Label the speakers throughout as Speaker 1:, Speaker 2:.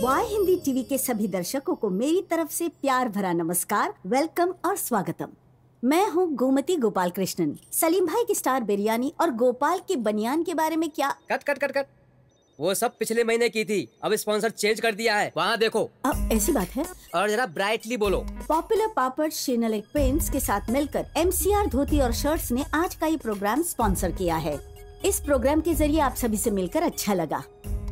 Speaker 1: Y Hindi TV के सभी दर्शकों को मेरी तरफ से प्यार भरा नमस्कार, वेलकम और स्वागतम। मैं हूँ गोमती गोपाल कृष्णन। सलीम भाई की स्टार बिरयानी और गोपाल की बनियान के बारे में क्या?
Speaker 2: कट कट कट कट, वो सब पिछले महीने की थी, अब स्पॉन्सर चेंज कर दिया है, वहाँ देखो।
Speaker 1: अब ऐसी बात है?
Speaker 2: और जरा ब्राइटली बोलो।
Speaker 1: पॉपुलर पापड़ श्रीनलिक पेंट्स के साथ मिलकर MCR धोती और शर्ट्स ने आज का ये प्रोग्राम स्पॉन्सर किया है। इस प्रोग्राम के जरिए आप सभी से मिलकर अच्छा लगा।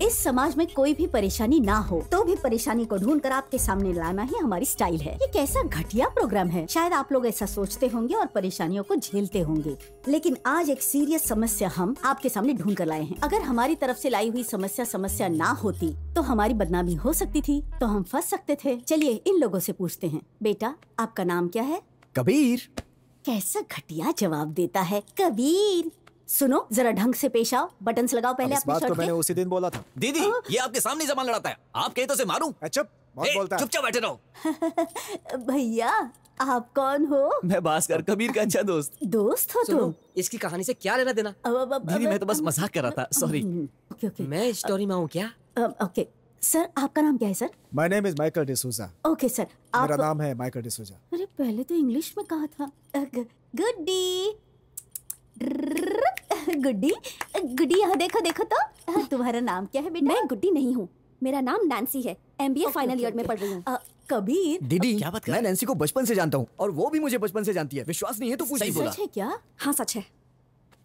Speaker 1: इस समाज में कोई भी परेशानी ना हो तो भी परेशानी को ढूंढकर आपके सामने लाना ही हमारी स्टाइल है। ये कैसा घटिया प्रोग्राम है। शायद आप लोग ऐसा सोचते होंगे और परेशानियों को झेलते होंगे, लेकिन आज एक सीरियस समस्या हम आपके सामने ढूंढ कर लाए हैं। अगर हमारी तरफ से लाई हुई समस्या ना होती तो हमारी बदनामी हो सकती थी, तो हम फंस सकते थे। चलिए इन लोगों से पूछते हैं। बेटा, आपका नाम क्या है?
Speaker 3: कबीर।
Speaker 1: कैसा घटिया जवाब देता है, कबीर। सुनो, जरा ढंग से पेश आओ, बटन्स लगाओ पहले अपनी शर्ट के।
Speaker 3: मैंने उसी दिन बोला था।
Speaker 4: दीदी, ये आपके सामने जबान लड़ाता है, आप कहे तो से मारूं?
Speaker 3: चुप, बहुत बोलता है।
Speaker 4: चुपचाप बैठे रहो।
Speaker 1: भैया, आप कौन हो?
Speaker 4: मैं भास्कर, कबीर का अच्छा दोस्त।
Speaker 1: दोस्त हो तुम?
Speaker 2: इसकी कहानी से क्या लेना देना?
Speaker 4: दीदी, मैं तो बस मजाक कर रहा था, सॉरी।
Speaker 1: ओके।
Speaker 2: मैं स्टोरी में हूँ क्या?
Speaker 1: ओके सर, आपका नाम क्या है sir?
Speaker 3: My name is Michael D'Souza.
Speaker 1: Okay sir,
Speaker 3: मेरा नाम है माइकल डिसूजा।
Speaker 1: अरे पहले तो इंग्लिश में कहा था। गुड्डी गुड्डी गुड्डी, यहाँ देखो देखो तो। तुम्हारा नाम क्या है बेटा?
Speaker 5: मैं गुड्डी नहीं हूँ, मेरा नाम नैन्सी है। MBA फाइनल ईयर में पढ़ रही हूँ।
Speaker 1: कबीर,
Speaker 3: दीदी,
Speaker 4: क्या बात कर
Speaker 3: मैं नैन्सी को बचपन से जानता हूँ और वो भी मुझे बचपन से जानती है। विश्वास नहीं है तो पूछ लीजिए।
Speaker 1: सच है क्या?
Speaker 5: हाँ सच है।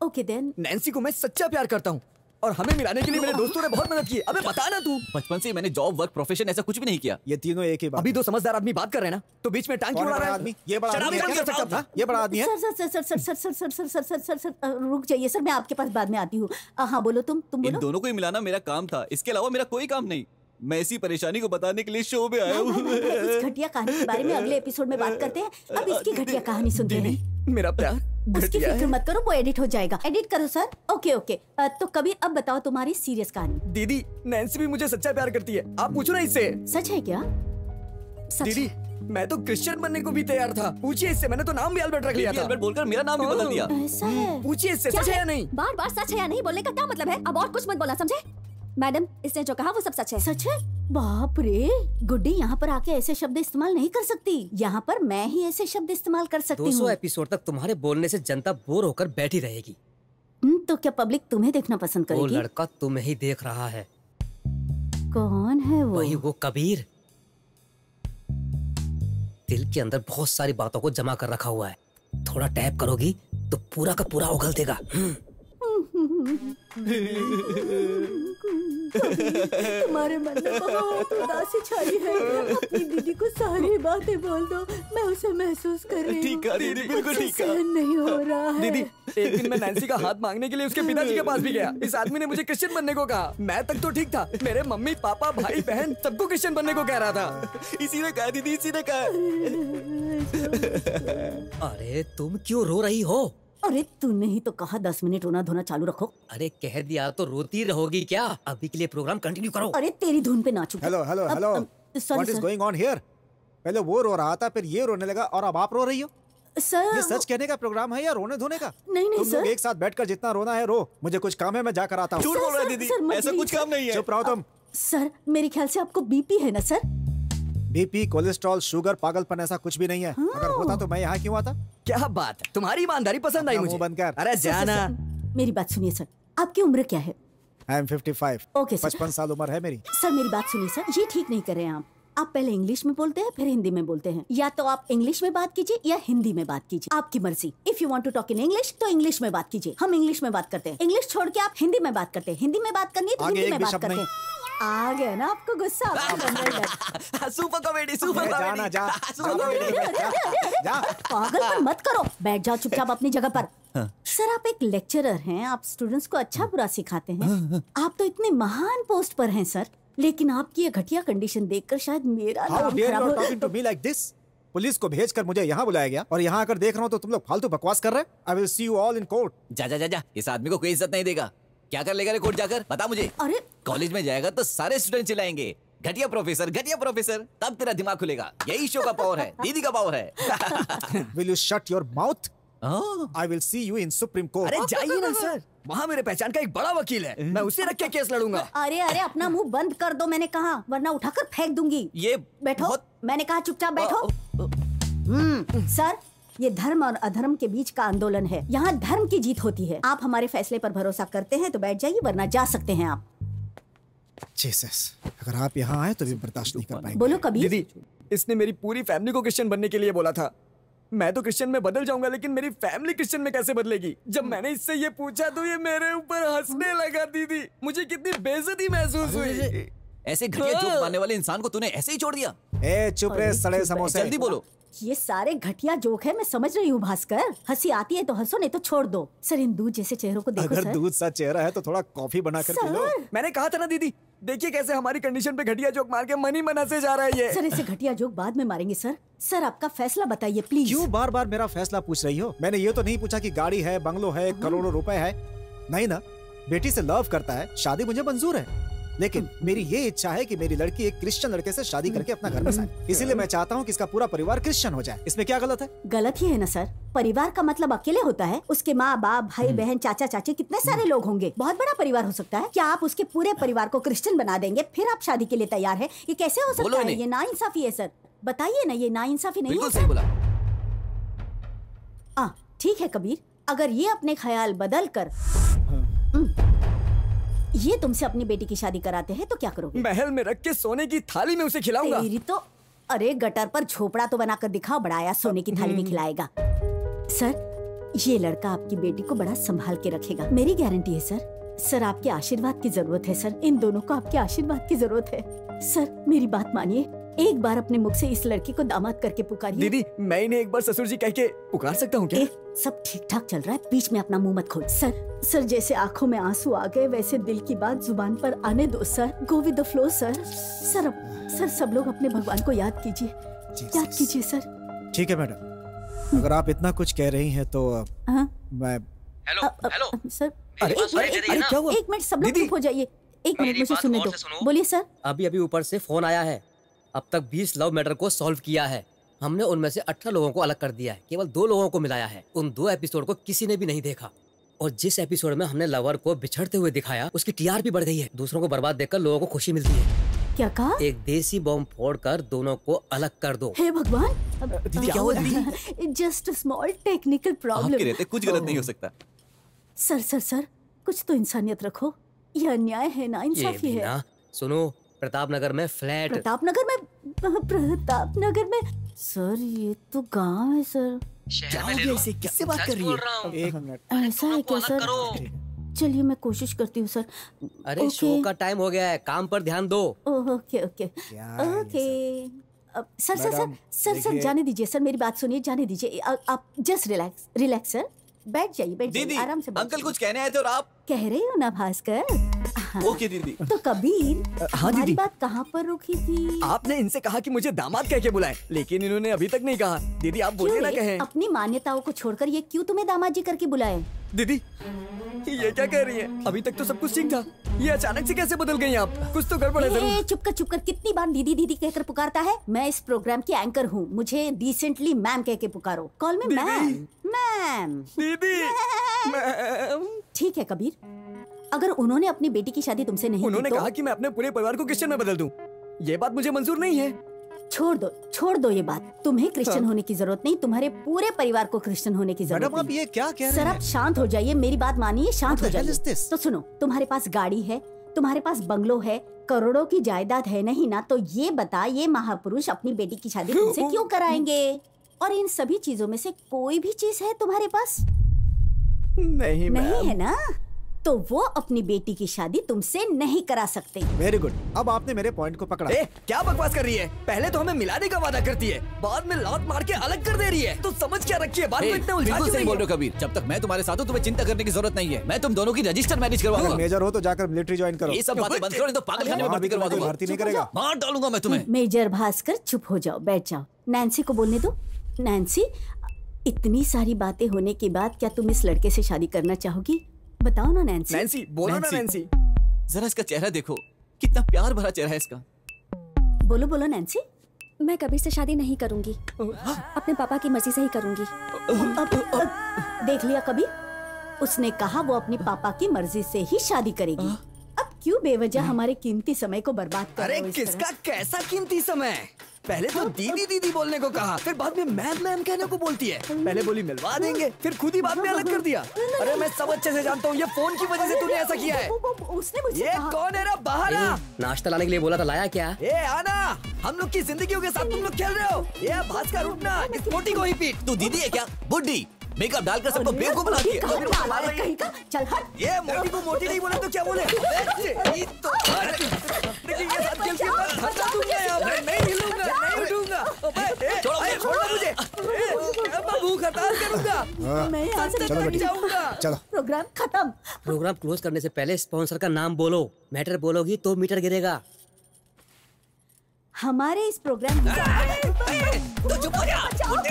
Speaker 1: Okay then.
Speaker 3: नैन्सी को मैं सच्चा प्यार करता हूँ और हमें मिलाने के लिए मेरे दोस्तों ने बहुत मदद की। अबे बता ना तू।
Speaker 4: बचपन से मैंने जॉब, वर्क, प्रोफेशन ऐसा कुछ भी नहीं किया।
Speaker 3: ये तीनों एक ही बात। अभी दो समझदार आदमी बात कर रहे हैं ना, तो बीच में टांग क्यों उड़ा रहा है आदमी? ये बड़ा आदमी है, कर सकता था। ये बड़ा आदमी है।
Speaker 1: सर, रुक जाइए सर, मैं आपके पास बाद में आती हूँ। हाँ बोलो, तुम बोलो।
Speaker 4: इन दोनों को ही मिलाना मेरा काम था, इसके अलावा मेरा कोई काम नहीं। मैं इसी परेशानी को बताने के लिए शो में आया हूँ।
Speaker 1: इस घटिया कहानी के बारे में अगले एपिसोड में बात करते हैं। अब इसकी घटिया कहानी सुनते हैं।
Speaker 3: मेरा प्यार
Speaker 1: उसकी फिक्र मत करो, वो एडिट हो जाएगा। एडिट करो सर। ओके। तो कभी अब बताओ तुम्हारी सीरियस कहानी।
Speaker 3: दीदी, नैन्सी भी मुझे सच्चा प्यार करती है। आप पूछो ना इससे।
Speaker 1: सच है क्या?
Speaker 3: दीदी, मैं तो क्रिश्चियन बनने को भी तैयार था। पूछिए इससे, मैंने तो नाम भी अल्बर्ट रख लिया था।
Speaker 4: अल्बर्ट बोलकर मेरा नाम भी बदल दिया।
Speaker 1: ऐसा है?
Speaker 3: पूछिए इससे, सच है या नहीं?
Speaker 5: बार बार सच है या नहीं बोलने का क्या मतलब है? अब और कुछ मत बोलना, समझे? मैडम, इसने जो कहा वो सब सच है।
Speaker 1: सच है? बाप रे, गुड्डी यहाँ पर आके ऐसे शब्द इस्तेमाल नहीं कर सकती। यहाँ पर मैं ही ऐसे शब्द इस्तेमाल कर सकती हूँ।
Speaker 2: 200 एपिसोड तक तुम्हारे बोलने से जनता बोर होकर बैठी रहेगी।
Speaker 1: तो क्या पब्लिक तुम्हें देखना पसंद करेगी?
Speaker 2: वो लड़का तुम्हें ही देख रहा है।
Speaker 1: कौन है वो?
Speaker 2: वही वो कबीर। दिल के अंदर बहुत सारी बातों को जमा कर रखा हुआ है। थोड़ा टैप करोगी तो पूरा का पूरा उगल देगा।
Speaker 1: तुम्हारे मन में बहुत उदासी छाई है। अपनी दीदी को सारी बातें बोल दो, मैं उसे महसूस कर रही हूँ।
Speaker 4: ठीक है दीदी, बिल्कुल ठीक है।
Speaker 1: सहन नहीं हो रहा है।
Speaker 3: दीदी, एक दिन मैं नैन्सी का हाथ मांगने के लिए उसके पिताजी के पास भी गया। इस आदमी ने मुझे क्रिश्चियन बनने को कहा। मैं तक तो ठीक था, मेरे मम्मी पापा भाई बहन सबको क्रिश्चियन बनने को कह रहा था।
Speaker 4: इसी ने कहा दीदी, इसी ने कहा।
Speaker 2: अरे तुम क्यों रो रही हो?
Speaker 1: अरे तूने ही तो कहा 10 मिनट रोना धोना चालू रखो।
Speaker 2: अरे कह दिया तो रोती रहोगी क्या? अभी के लिए प्रोग्राम कंटिन्यू करो।
Speaker 1: अरे तेरी धुन पे नाचू।
Speaker 3: Hello hello hello, what is going on here? पहले वो रो रहा था, फिर ये रोने लगा और अब आप रो रही हो।
Speaker 1: सर,
Speaker 3: ये सच कहने का प्रोग्राम है या रोने धोने का?
Speaker 1: नहीं
Speaker 3: तुम
Speaker 1: सर।
Speaker 3: लोग एक साथ बैठकर जितना रोना है रो। मुझे कुछ काम है, मैं जाकर आता हूँ।
Speaker 4: झूठ बोल रहा है दीदी, ऐसा कुछ काम नहीं है।
Speaker 3: चुप रहो तुम।
Speaker 1: सर, मेरे ख्याल से आपको BP है ना सर?
Speaker 3: BP, कोलेस्ट्रॉल, शुगर, पागलपन ऐसा कुछ भी नहीं है। अगर होता तो मैं यहाँ क्यों आता? क्या बात है, तुम्हारी ईमानदारी पसंद आई मुझे। बंद कर। अरे जाना।
Speaker 1: मेरी बात सुनिए सर, आपकी उम्र क्या है?
Speaker 3: I am 55।
Speaker 1: Okay sir.
Speaker 3: 55 साल उम्र है मेरी।
Speaker 1: सर मेरी बात सुनिए सर, ये ठीक नहीं कर रहे हैं आप पहले इंग्लिश में बोलते हैं फिर हिंदी में बोलते हैं। या तो आप इंग्लिश में बात कीजिए या हिंदी में बात कीजिए, आपकी मर्जी। If you want to talk in English तो इंग्लिश में बात कीजिए। हम इंग्लिश में बात करते हैं। इंग्लिश छोड़ के आप हिंदी में बात करते हैं। हिंदी में बात करनी है तो हिंदी में बात करते हैं। आ गया ना आपको गुस्सा?
Speaker 4: सुपर कॉमेडी, सुपर
Speaker 3: जाना जा।
Speaker 1: पागलपन मत करो, बैठ जाओ चुपचाप अपनी जगह पर। सर आप एक लेक्चरर हैं, आप स्टूडेंट्स को अच्छा बुरा सिखाते हैं। आप तो इतने महान पोस्ट पर हैं सर, लेकिन आपकी ये घटिया कंडीशन देखकर शायद मेरा नाम खराब हो।
Speaker 3: Talking to me like this? Police को भेजकर मुझे यहाँ बुलाया गया और यहाँ आकर देख रहा हूँ तो तुम लोग फालतू बकवास कर रहे हैं। I will see you all in court.
Speaker 4: जा, इस आदमी को कोई इज्जत नहीं देगा। क्या कर लेगा रे कोर्ट जाकर, बता मुझे।
Speaker 1: अरे
Speaker 4: कॉलेज में जाएगा तो सारे स्टूडेंट चिल्लाएंगे, घटिया प्रोफेसर, तब तेरा दिमाग खुलेगा। यही शो का पावर है, दीदी का पावर है।
Speaker 3: Will you shut your mouth?
Speaker 6: I will see you in Supreme Court.
Speaker 3: अरे जाइए ना सर, वहाँ मेरे पहचान का एक बड़ा वकील है, मैं उससे रख के केस लड़ूंगा।
Speaker 1: अरे अरे अपना मुंह बंद कर दो, मैंने कहा, वरना उठाकर फेंक दूंगी।
Speaker 4: ये
Speaker 1: बैठो, मैंने कहा चुपचाप बैठो। सर, ये धर्म और अधर्म के बीच का आंदोलन है, यहाँ धर्म की जीत होती है। आप हमारे फैसले पर भरोसा करते हैं तो बैठ जाइए, वरना जा सकते हैं आप।
Speaker 6: जीसस, अगर आप यहाँ आए तो भी बर्दाश्त नहीं कर पाएंगे।
Speaker 1: बोलो कबीर।
Speaker 3: दीदी, इसने मेरी पूरी फैमिली को क्रिश्चियन बनने के लिए बोला था। मैं तो क्रिश्चियन में बदल जाऊंगा, लेकिन मेरी फैमिली क्रिश्चियन में कैसे बदलेगी? जब मैंने इससे ये पूछा तो ये मेरे ऊपर हंसने लगा। दीदी, मुझे कितनी बेइज्जती महसूस हुई।
Speaker 4: ऐसे घटिया जोक मारने वाले इंसान को तूने ऐसे ही छोड़ दिया?
Speaker 6: ए चुप रहे सड़े समोसे।
Speaker 4: जल्दी बोलो।
Speaker 1: ये सारे घटिया जोक है, मैं समझ रही हूँ भास्कर। हंसी आती है तो हंसो, नहीं तो छोड़ दो। सर, इन दूध जैसे चेहरों को देखो।
Speaker 6: अगर
Speaker 1: सर,
Speaker 6: दूध सा चेहरा है तो थोड़ा कॉफी बना कर पी लो।
Speaker 3: मैंने कहा था ना दीदी, देखिए कैसे हमारी कंडीशन पे घटिया जोक मार के मन ही मन हंसे जा रहा है ये।
Speaker 1: सर, ऐसे घटिया जोक बाद में मारेंगे सर। सर, आपका फैसला बताइए प्लीज।
Speaker 6: क्यों बार बार मेरा फैसला पूछ रही हो? मैंने ये तो नहीं पूछा कि गाड़ी है, बंगलो है, करोड़ों रुपए है। नहीं ना, बेटी से लव करता है, शादी मुझे मंजूर है, लेकिन मेरी ये इच्छा है कि मेरी लड़की एक क्रिश्चियन लड़के से शादी करके अपना घर बसाए। इसीलिए मैं चाहता हूँ कि इसका पूरा परिवार क्रिश्चियन हो जाए। इसमें क्या गलत है?
Speaker 1: गलत ही है ना सर। परिवार का मतलब अकेले होता है? उसके माँ बाप, भाई बहन, चाचा चाची, कितने सारे लोग होंगे। बहुत बड़ा परिवार हो सकता है। क्या आप उसके पूरे परिवार को क्रिश्चियन बना देंगे फिर आप शादी के लिए तैयार है? ये कैसे हो सकता है? ये नाइंसाफी है सर। बताइए ना, ये नाइंसाफी नहीं है?
Speaker 4: बिल्कुल सही बोला।
Speaker 1: ठीक है कबीर, अगर ये अपने ख्याल बदल कर ये तुमसे अपनी बेटी की शादी कराते हैं तो क्या करोगे?
Speaker 3: महल में रख के सोने की थाली में उसे खिलाऊंगा।
Speaker 1: तेरी तो, अरे गटर पर झोपड़ा तो बनाकर दिखाओ, बड़ाया सोने की थाली में खिलाएगा। सर, ये लड़का आपकी बेटी को बड़ा संभाल के रखेगा, मेरी गारंटी है सर। सर, आपके आशीर्वाद की जरूरत है सर। इन दोनों को आपके आशीर्वाद की जरूरत है। सर, मेरी बात मानिए, एक बार अपने मुख से इस लड़की को दामाद करके पुकारिए।
Speaker 3: दीदी, मैं इन्हें एक बार ससुर जी कह के पुकार सकता हूँ क्या?
Speaker 1: सब ठीक ठाक चल रहा है, बीच में अपना मुंह मत खोल। सर, जैसे आंखों में आंसू आ गए वैसे दिल की बात जुबान पर आने दो sir. Go with the flow sir. Sir, सब लोग अपने भगवान को याद कीजिए, याद कीजिए सर।
Speaker 6: ठीक है मैडम, अगर आप इतना कुछ कह रही हैं तो मैं।
Speaker 2: हेलो
Speaker 1: सर,
Speaker 3: अरे क्या हुआ?
Speaker 1: एक मिनट, सब लोग चुप हो जाइए। एक मिनट मुझे सुनने दो। बोलिए सर।
Speaker 2: अभी अभी ऊपर से फोन आया है। अब तक 20 लव मैटर को सॉल्व किया है। हमने उनमें से 18 लोगों को अलग कर दिया है, केवल 2 लोगों को मिलाया है। उन 2 एपिसोड को किसी ने भी नहीं देखा, और जिस एपिसोड में हमने लवर को बिछड़ते हुए दिखाया उसकी टीआरपी बढ़ गई है। दूसरों को बर्बाद देखकर लोगों को खुशी मिलती है।
Speaker 1: क्या कहा?
Speaker 2: एक देसी बॉम्ब फोड़कर दोनों को अलग कर दो।
Speaker 1: हे भगवान,
Speaker 3: दीदी क्या हुआ? दीदी,
Speaker 1: जस्ट स्मॉल टेक्निकल प्रॉब्लम।
Speaker 4: आपके रहते कुछ गलत नहीं हो सकता।
Speaker 1: सर, कुछ तो इंसानियत रखो। यह अन्याय है, नाइंसाफी है।
Speaker 2: सुनो, प्रताप नगर में फ्लैट।
Speaker 1: प्रताप नगर में सर, ये तो गांव है सर।
Speaker 3: क्या हो गया इसे? किससे बात कर रही है?
Speaker 6: एक मिनट।
Speaker 1: ऐसा है क्या सर? चलिए मैं कोशिश करती हूँ सर।
Speaker 2: अरे शो का टाइम हो गया है, काम पर ध्यान दो।
Speaker 1: ओके। सर, जाने दीजिए सर, मेरी बात सुनिए, जाने दीजिए। आप जस्ट रिलैक्स सर। बैठ जाइए
Speaker 4: दीदी,
Speaker 1: आराम से।
Speaker 4: अंकल कुछ कहने आए थे और आप
Speaker 1: कह रहे हो ना भास्कर।
Speaker 4: ओके दीदी।
Speaker 1: तो कबीर,
Speaker 3: हाँ
Speaker 1: हमारी
Speaker 3: दीदी,
Speaker 1: बात कहाँ पर रुकी थी?
Speaker 3: आपने इनसे कहा कि मुझे दामाद कह के बुलाएं, लेकिन इन्होंने अभी तक नहीं कहा। दीदी आप बोलिए ना, कहें।
Speaker 1: अपनी मान्यताओं को छोड़कर ये क्यों तुम्हें दामाद जी करके बुलाए?
Speaker 3: दीदी, ये क्या कह रही है? अभी तक तो सब कुछ ठीक था, ये अचानक से कैसे बदल गई आप? कुछ तो गड़बड़ है जरूर।
Speaker 1: चुप कर, कितनी बार दीदी दीदी कहकर पुकारता है? मैं इस प्रोग्राम की एंकर हूँ, मुझे डिसेंटली मैम कह के पुकारो। Call me ma'am.
Speaker 3: दीदी,
Speaker 1: ठीक है कबीर, अगर उन्होंने अपनी बेटी की शादी तुमसे नहीं
Speaker 3: उन्होंने
Speaker 1: की तो
Speaker 3: कहा कि मैं अपने पूरे परिवार को क्रिश्चियन में बदल दूं। ये बात मुझे मंजूर नहीं है।
Speaker 1: छोड़ दो ये बात। तुम्हें क्रिश्चियन होने की जरूरत नहीं, तुम्हारे पूरे परिवार को क्रिश्चियन होने की जरूरत
Speaker 6: मैडम, आप
Speaker 1: नहीं।
Speaker 6: ये क्या कह रहे
Speaker 1: सर,
Speaker 6: हैं?
Speaker 1: आप शांत हो जाइए, मेरी बात मानिए, शांत हो जाइए।
Speaker 6: What the hell is this?
Speaker 1: तो सुनो, तुम्हारे पास गाड़ी है, तुम्हारे पास बंगलो है, करोड़ों की जायदाद है नहीं ना? तो ये बता, ये महापुरुष अपनी बेटी की शादी तुमसे क्यों कराएंगे? और इन सभी चीजों में से कोई भी चीज है तुम्हारे पास?
Speaker 3: नहीं
Speaker 1: है ना? तो वो अपनी बेटी की शादी तुमसे नहीं करा सकते।
Speaker 6: वेरी गुड, अब आपने मेरे पॉइंट को पकड़ा।
Speaker 3: क्या बकवास कर रही है? पहले तो हमें मिलाने का वादा करती है, बाद में लात मार के अलग कर दे रही है। तो समझ क्या रखी है? बात को इतना उलझा
Speaker 4: बिल्कुल
Speaker 3: क्यों
Speaker 4: सही बोल
Speaker 3: रही
Speaker 4: रहे हो कबीर। जब तक मैं तुम्हारे साथ हूँ तुम्हें चिंता करने की जरूरत नहीं है। मैं तुम दोनों की रजिस्टर मैनेज करवाऊंगा।
Speaker 6: मेजर हो तो जाकर मिलिट्री ज्वाइन करो।
Speaker 4: ये सब बातें बंद करो, नहीं तो पागलखाने में भर्ती करवा दूंगा।
Speaker 6: भर्ती नहीं करेगा,
Speaker 4: मार डालूंगा मैं तुम्हें।
Speaker 1: मेजर भास्कर, चुप हो जाओ, बैठ जाओ। नैन्सी को बोलने दो। नैन्सी, इतनी सारी बातें होने के बाद क्या तुम इस लड़के से शादी करना चाहोगी? बताओ ना नैन्सी।
Speaker 3: नैन्सी, बोलो ना नैन्सी।
Speaker 4: जरा इसका चेहरा देखो, कितना प्यार भरा चेहरा है इसका।
Speaker 1: बोलो नैन्सी।
Speaker 5: मैं कबीर से शादी नहीं करूंगी, अपने पापा की मर्जी से ही करूंगी।
Speaker 1: देख लिया कबीर, उसने कहा वो अपनी पापा की मर्जी से ही शादी करेगी। अब क्यों बेवजह हमारे कीमती समय को बर्बाद कर रहे
Speaker 3: अरे
Speaker 1: हो इस
Speaker 3: किसका
Speaker 1: तरह?
Speaker 3: कैसा कीमती समय? पहले तो दीदी दीदी बोलने को कहा, फिर बाद में मैम मैम कहने को बोलती है। पहले बोली मिलवा देंगे, फिर खुद ही बाद में अलग कर दिया। अरे मैं सब अच्छे से जानता हूँ, ये फोन की वजह से तूने ऐसा किया है।
Speaker 1: उसने मुझसे
Speaker 3: ये
Speaker 1: कहा।
Speaker 3: कौन है रे? बाहर आ।
Speaker 2: नाश्ता लाने के लिए बोला था, लाया क्या?
Speaker 3: ए आना, हम लोग की जिंदगियों के साथ तुम लोग खेल रहे हो। ये भास्कर उठना, इस मोटी को ही पीट।
Speaker 4: तू दीदी है क्या? बुड्ढी मेकअप डालकर सबको बेवकूफ बनाती है।
Speaker 1: कहाँ डाला है कहीं का? चल हट।
Speaker 3: ये मोटी को मोटी नहीं बोले तो क्या बोले? ये तो लेकिन ये साथ खेल के मैं धरना दूंगा यार। मैं नहीं हिलूंगा, नहीं उठूंगा। छोड़ो मुझे। मैं भूख हड़ताल करूंगा।
Speaker 1: मैं यहाँ से
Speaker 6: चलो
Speaker 1: निकल
Speaker 6: बेटी,
Speaker 1: जाऊंगा।
Speaker 6: चलो।
Speaker 1: प्रोग्राम खत्म।
Speaker 2: प्रोग्राम क्लोज करने से पहले स्पॉन्सर का नाम बोलो। मैटर बोलोगी तो मीटर गिरेगा।
Speaker 1: हमारे इस प्रोग्राम
Speaker 2: तो चुप हो जा।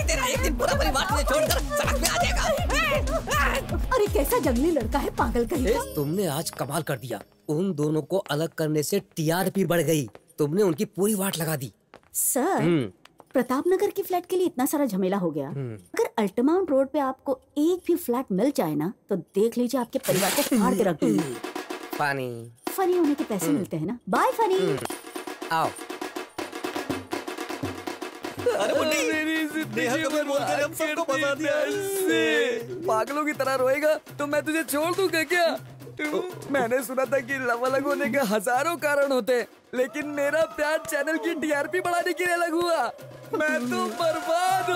Speaker 2: तेरा एक दिन पूरा परिवार तुझे छोड़कर सड़क में आ जाएगा।
Speaker 1: अरे कैसा जंगली लड़का है, पागल कहीं का।
Speaker 2: तुमने आज कमाल कर दिया। उन दोनों को अलग करने से टीआरपी बढ़ गई। तुमने उनकी पूरी वाट लगा दी।
Speaker 1: सर, प्रताप नगर की फ्लैट के लिए इतना सारा झमेला हो गया। अगर अल्टमाउंट रोड पे आपको एक भी फ्लैट मिल जाए ना, तो देख लीजिए आपके परिवार को फाड़ के रख दूंगी।
Speaker 2: पानी
Speaker 1: फनी होने के पैसे मिलते हैं ना। Bye funny.
Speaker 2: आओ।
Speaker 4: अरे बुड्ढी, नेहा कबीर बोलकर हम सबको फंसा दिया इससे।
Speaker 3: पागलों की तरह रोएगा तो मैं तुझे छोड़ दूंगा क्या? मैंने सुना था कि लव अलग होने के हजारों कारण होते, लेकिन मेरा प्यार चैनल की टीआरपी बढ़ाने के लिए अलग हुआ। मैं तो बर्बाद